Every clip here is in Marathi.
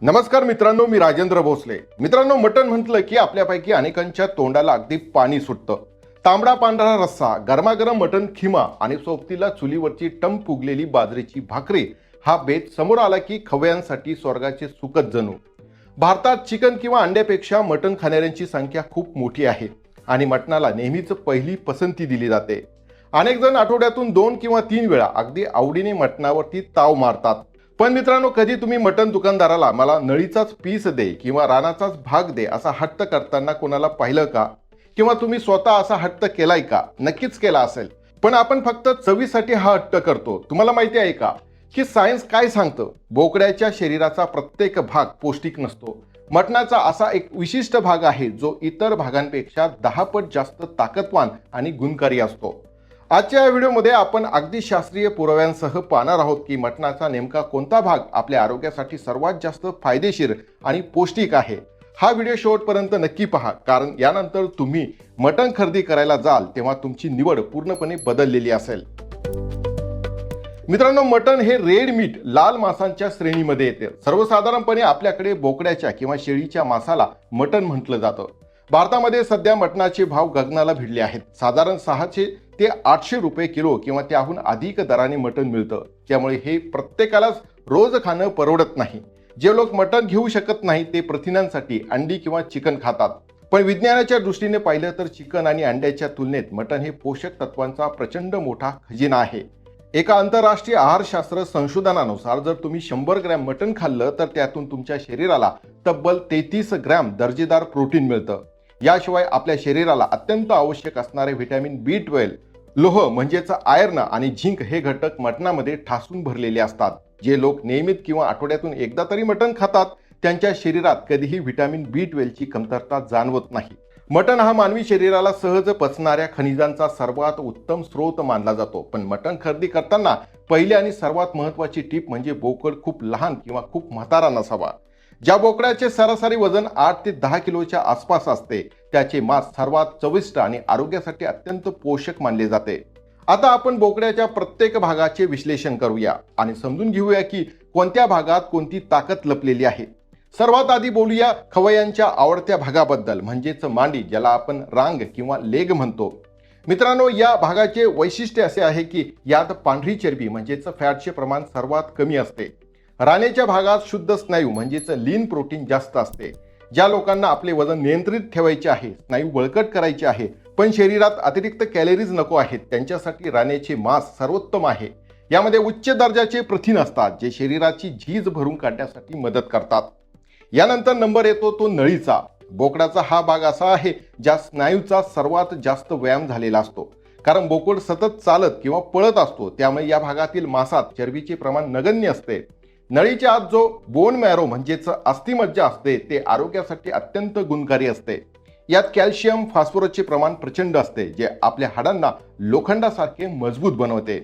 नमस्कार मित्रांनो, मी राजेंद्र भोसले. मित्रांनो, मटण म्हटलं की आपल्यापैकी अनेकांच्या तोंडाला अगदी पाणी सुटतं. तांबडा पांढरा रस्सा, गरमागरम मटण खिमा आणि सोबतीला चुलीवरची टम फुगलेली बाजरीची भाकरी हा बेत समोर आला की खवय्यांसाठी स्वर्गाचे सुखच जणू. भारतात चिकन किंवा अंड्यापेक्षा मटण खाणाऱ्यांची संख्या खूप मोठी आहे आणि मटणाला नेहमीच पहिली पसंती दिली जाते. अनेक जण आठवड्यातून 2 किंवा 3 वेळा अगदी आवडीने मटणावरती ताव मारतात. पण मित्रांनो, कधी तुम्ही मटण दुकानदाराला मला नळीचाच पीस दे किंवा रानाचाच भाग दे असा हट्ट करताना कोणाला पाहिलं का? किंवा तुम्ही स्वतः असा हट्ट केलाय का? नक्कीच केला असेल. पण आपण फक्त चवीसाठी हा हट्ट करतो. तुम्हाला माहिती आहे का की सायन्स काय सांगतं? बोकड्याच्या शरीराचा प्रत्येक भाग पौष्टिक नसतो. मटणाचा असा एक विशिष्ट भाग आहे जो इतर भागांपेक्षा 10 पट जास्त ताकदवान आणि गुणकारी असतो. आजच्या या व्हिडिओमध्ये आपण अगदी शास्त्रीय पुराव्यांसह पाहणार आहोत की मटणाचा नेमका कोणता भाग आपल्या आरोग्यासाठी सर्वात जास्त फायदेशीर आणि पौष्टिक आहे. हा व्हिडिओ शेवटपर्यंत नक्की पहा, कारण यानंतर तुम्ही मटण खरेदी करायला जाल तेव्हा तुमची निवड पूर्णपणे बदललेली असेल. मित्रांनो, मटण हे रेड मीट, लाल मांसांच्या श्रेणीमध्ये येते. सर्वसाधारणपणे आपल्याकडे बोकड्याच्या किंवा शेळीच्या मांसाला मटण म्हटलं जातं. भारतामध्ये सध्या मटणाचे भाव गगनाला भिडले आहेत. साधारण 600 ते 800 रुपये किलो किंवा त्याहून अधिक दराने मटण मिळतं. त्यामुळे हे प्रत्येकालाच रोज खाणं परवडत नाही. जे लोक मटण घेऊ शकत नाही ते प्रथिनांसाठी अंडी किंवा चिकन खातात. पण विज्ञानाच्या दृष्टीने पाहिलं तर चिकन आणि अंड्याच्या तुलनेत मटण हे पोषक तत्वांचा प्रचंड मोठा खजिना आहे. एका आंतरराष्ट्रीय आहारशास्त्र संशोधनानुसार जर तुम्ही 100 ग्रॅम मटण खाल्लं तर त्यातून तुमच्या शरीराला तब्बल 33 ग्रॅम दर्जेदार प्रोटीन मिळतं. याशिवाय आपल्या शरीराला अत्यंत आवश्यक असणारे व्हिटॅमिन B12, लोह म्हणजेच आयर्न आणि झिंक हे घटक मटणामध्ये ठासून भरलेले असतात. जे लोक नियमित किंवा आठवड्यातून एकदा तरी मटण खातात त्यांच्या शरीरात कधीही व्हिटॅमिन B12 ची कमतरता जाणवत नाही. मटण हा मानवी शरीराला सहज पचणाऱ्या खनिजांचा सर्वात उत्तम स्रोत मानला जातो. पण मटण खरेदी करताना पहिली आणि सर्वात महत्त्वाची टीप म्हणजे बोकड खूप लहान किंवा खूप म्हातारा नसावा. ज्या बोकडाचे सरासरी वजन 8 ते 10 किलोच्या आसपास असते त्याचे मांस सर्वात चविष्ट आणि आरोग्यासाठी अत्यंत पोषक मानले जाते. आता आपण बोकड्याच्या प्रत्येक भागाचे विश्लेषण करूया आणि समजून घेऊया की कोणत्या भागात कोणती ताकद लपलेली आहे. सर्वात आधी बोलूया खवय्यांच्या आवडत्या भागाबद्दल, म्हणजेच मांडी, ज्याला आपण रांग किंवा लेग म्हणतो. मित्रांनो, या भागाचे वैशिष्ट्य असे आहे की यात पांढरी चरबी म्हणजेच फॅटचे प्रमाण सर्वात कमी असते. रानेच्या भागात शुद्ध स्नायू म्हणजेच लीन प्रोटीन जास्त असते. ज्या लोकांना आपले वजन नियंत्रित ठेवायचे आहे, स्नायू बळकट करायचे आहे, पण शरीरात अतिरिक्त कॅलरीज नको आहेत, त्यांच्यासाठी रानेचे मांस सर्वोत्तम आहे. यामध्ये उच्च दर्जाचे प्रथिन असतात जे शरीराची झीज भरून काढण्यासाठी मदत करतात. यानंतर नंबर येतो तो नळीचा. बोकडाचा हा भाग असा आहे ज्या स्नायूचा सर्वात जास्त व्यायाम झालेला असतो. कारण बोकड सतत चालत किंवा पळत असतो, त्यामुळे या भागातील मांसात चरबीचे प्रमाण नगण्य असते. नळीच्या आत जो बोन मॅरो म्हणजेच अस्थिमज्जा असते ते आरोग्यासाठी अत्यंत गुणकारी असते. यात कॅल्शियम, फॉस्फरसचे प्रमाण प्रचंड असते जे आपल्या हाडांना लोखंडासारखे मजबूत बनवते.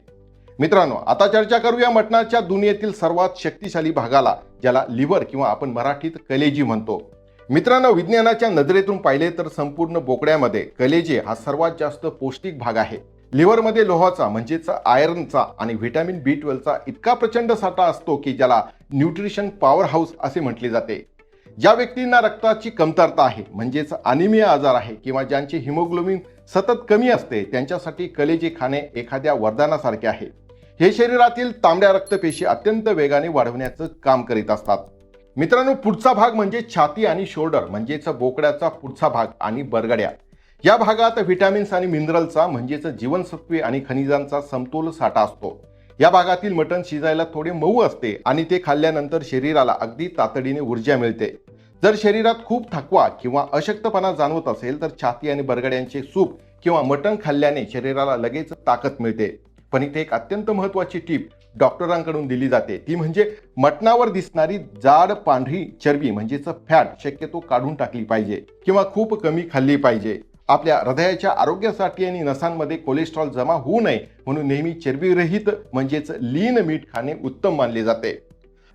मित्रांनो, आता चर्चा करूया मटणाच्या दुनियेतील सर्वात शक्तिशाली भागाला, ज्याला लिव्हर किंवा आपण मराठीत कलेजी म्हणतो. मित्रांनो, विज्ञानाच्या नजरेतून पाहिले तर संपूर्ण बोकड्यामध्ये कलेजे हा सर्वात जास्त पौष्टिक भाग आहे. लिव्हरमध्ये लोहाचा म्हणजेच आयर्नचा आणि व्हिटॅमिन B12 चा इतका प्रचंड साठा असतो की ज्याला न्यूट्रिशन पॉवर हाऊस असे म्हटले जाते. ज्या व्यक्तींना रक्ताची कमतरता आहे म्हणजेच अनिमिया आजार आहे किंवा ज्यांचे हिमोग्लोबिन सतत कमी असते त्यांच्यासाठी कलेजे खाणे एखाद्या वरदानासारखे आहे. हे शरीरातील तांबड्या रक्तपेशी अत्यंत वेगाने वाढवण्याचं काम करीत असतात. मित्रांनो, पुढचा भाग म्हणजे छाती आणि शोल्डर म्हणजेच बोकड्याचा पुढचा भाग आणि बरगड्या. या भागात व्हिटॅमिन्स आणि मिनरलचा म्हणजेच जीवनसत्वे आणि खनिजांचा समतोल साठा असतो. या भागातील मटण शिजायला थोडे मऊ असते आणि ते खाल्ल्यानंतर शरीराला अगदी तातडीने ऊर्जा मिळते. जर शरीरात खूप थकवा किंवा अशक्तपणा जाणवत असेल तर छाती आणि बरगड्यांचे सूप किंवा मटण खाल्ल्याने शरीराला लगेच ताकद मिळते. पण इथे एक अत्यंत महत्त्वाची टीप डॉक्टरांकडून दिली जाते, ती म्हणजे मटणावर दिसणारी जाड पांढरी चरबी म्हणजेच फॅट शक्यतो काढून टाकली पाहिजे किंवा खूप कमी खाल्ली पाहिजे. आपल्या हृदयाच्या आरोग्यासाठी आणि नसांमध्ये कोलेस्ट्रॉल जमा होऊ नये म्हणून नेहमी चरबीरहित म्हणजेच लीन मीठ खाणे उत्तम मानले जाते.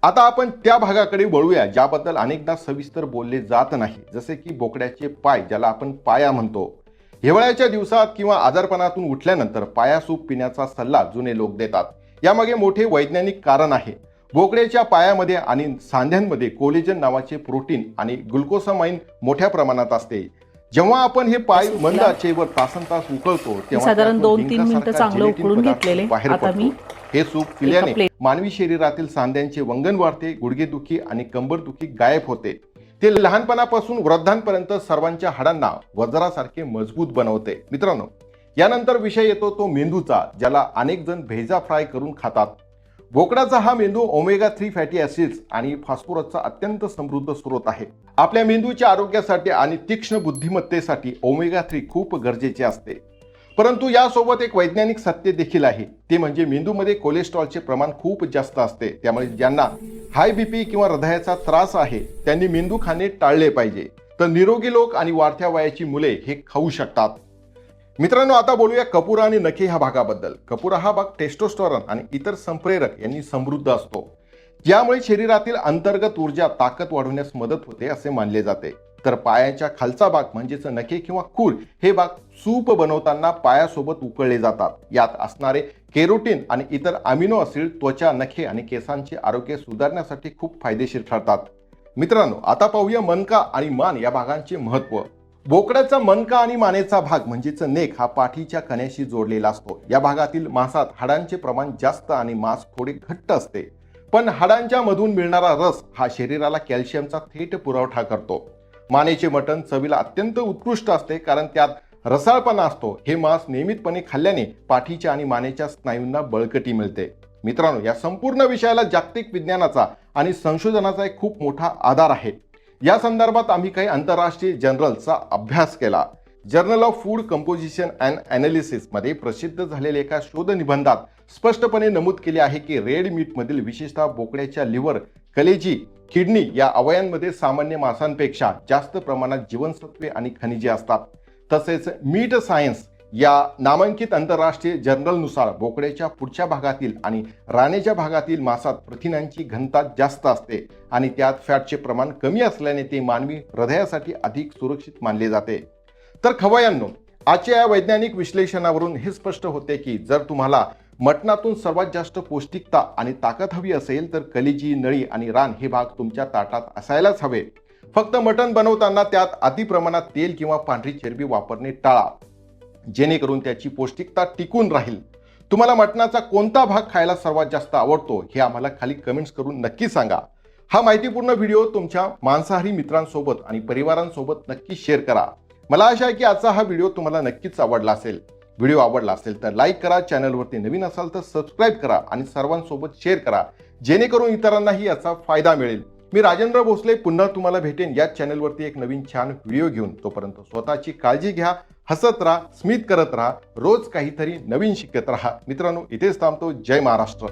आता आपण त्या भागाकडे वळूया ज्याबद्दल अनेकदा सविस्तर बोलले जात नाही, जसे की बोकड्याचे पाय, ज्याला आपण पाया म्हणतो. हिवाळ्याच्या दिवसात किंवा आजारपणातून उठल्यानंतर पाया सूप पिण्याचा सल्ला जुने लोक देतात. यामागे मोठे वैज्ञानिक कारण आहे. बोकड्याच्या पायामध्ये आणि सांध्यांमध्ये कोलेजन नावाचे प्रोटीन आणि ग्लुकोसामाइन मोठ्या प्रमाणात असते. जेव्हा आपण हे पाय मंद आचेवर तासनतास उकळतो तेव्हा साधारण त्यातून 2-3 मिनिटं चांगलं जिलेटिन उकळून पदार्थ घेतलेले. बाहेर आता मी पडतो. हे सूप पिल्याने मानवी शरीरातील सांध्यांचे वंगण वाढते, गुडघेदुखी आणि कंबरदुखी गायब होते. ते लहानपणापासून वृद्धांपर्यंत सर्वांच्या हाडांना वज्रासारखे मजबूत बनवते. मित्रांनो, यानंतर विषय येतो तो मेंदूचा, ज्याला अनेक जण भेजा फ्राय करून खातात. बोकडाचा हा मेंदू ओमेगा 3 फॅटी ऍसिड्स आणि फॉस्फरसचा अत्यंत समृद्ध स्रोत आहे. आपल्या मेंदूच्या आरोग्यासाठी आणि तीक्ष्ण बुद्धिमत्तेसाठी ओमेगा 3 खूप गरजेचे असते. परंतु यासोबत एक वैज्ञानिक सत्य देखील आहे, ते म्हणजे मेंदूमध्ये कोलेस्ट्रॉलचे प्रमाण खूप जास्त असते. त्यामुळे ज्यांना हाय बीपी किंवा हृदयाचा त्रास आहे त्यांनी मेंदू खाणे टाळले पाहिजे. तर निरोगी लोक आणि वाढत्या वयाची मुले हे खाऊ शकतात. मित्रांनो, आता बोलूया कपुरा आणि नखे ह्या भागाबद्दल. कपुरा हा भाग टेस्टोस्टेरॉन आणि इतर संप्रेरक यांनी समृद्ध असतो, ज्यामुळे शरीरातील अंतर्गत ऊर्जा ताकद वाढवण्यास मदत होते असे मानले जाते. तर पायाच्या खालचा भाग म्हणजेच नखे किंवा खूर हे भाग सूप बनवताना पायासोबत उकळले जातात. यात असणारे केरोटीन आणि इतर अमिनो ऍसिड त्वचा, नखे आणि केसांचे आरोग्य सुधारण्यासाठी खूप फायदेशीर ठरतात. मित्रांनो, आता पाहूया मणका आणि मान या भागांचे महत्त्व. बोकड्याचा मणका आणि मानेचा भाग म्हणजेच नेक हा पाठीच्या कण्याशी जोडलेला असतो. या भागातील मांसात हाडांचे प्रमाण जास्त आणि मांस थोडे घट्ट असते, पण हाडांच्या मधून मिळणारा रस हा शरीराला कॅल्शियमचा थेट पुरवठा करतो. मानेचे मटण चवीला अत्यंत उत्कृष्ट असते, कारण त्यात रसाळपणा असतो. हे मांस नियमितपणे खाल्ल्याने पाठीच्या आणि मानेच्या स्नायूंना बळकटी मिळते. मित्रांनो, या संपूर्ण विषयाला जागतिक विज्ञानाचा आणि संशोधनाचा एक खूप मोठा आधार आहे. या संदर्भात आम्ही काही आंतरराष्ट्रीय जर्नल्सचा अभ्यास केला. Journal of food composition and analysis मध्ये प्रसिद्ध झालेल्या एका शोध निबंधात स्पष्टपणे नमूद केले आहे की रेड मीट मधील, विशेषतः बोकड्याच्या लिव्हर, कलेजी, किडनी या अवयांमध्ये सामान्य मांसांपेक्षा जास्त प्रमाणात जीवनसत्वे आणि खनिजे असतात. तसेच मीट सायन्स या नामांकित आंतरराष्ट्रीय जर्नलनुसार बोकड्याच्या पुढच्या भागातील आणि रानेच्या भागातील मांसात प्रथिनांची घनता जास्त असते आणि त्यात फॅटचे प्रमाण कमी असल्याने ते मानवी हृदयासाठी अधिक सुरक्षित मानले जाते. तर खवय्यांनो, आजच्या या वैज्ञानिक विश्लेषणावरून हे स्पष्ट होते की जर तुम्हाला मटणातून सर्वात जास्त पौष्टिकता आणि ताकद हवी असेल तर कलेजी, नळी आणि रान हे भाग तुमच्या ताटात असायलाच हवे. फक्त मटण बनवताना त्यात अति प्रमाणात तेल किंवा पांढरी चरबी वापरणे टाळा, जेणेकरून त्याची पौष्टिकता टिकून राहील. तुम्हाला मटणाचा कोणता भाग खायला सर्वात जास्त आवडतो हे आम्हाला खाली कमेंट्स करून नक्की सांगा. हा माहितीपूर्ण व्हिडिओ तुमच्या मांसाहारी मित्रांसोबत आणि परिवारांसोबत नक्की शेअर करा. मला आशा आहे की आजचा हा व्हिडिओ तुम्हाला नक्कीच आवडला असेल. व्हिडिओ आवडला असेल तर लाईक करा, चॅनलवरती नवीन असाल तर सबस्क्राईब करा आणि सर्वांसोबत शेअर करा, जेणेकरून इतरांनाही याचा फायदा मिळेल. मी राजेंद्र भोसले पुन्हा तुम्हाला भेटेन याच चॅनलवरती एक नवीन छान व्हिडिओ घेऊन. तोपर्यंत स्वतःची काळजी घ्या, हसत राहा, स्मित करत राहा, रोज काहीतरी नवीन शिकत राहा. मित्रांनो, इथेच थांबतो. जय महाराष्ट्र.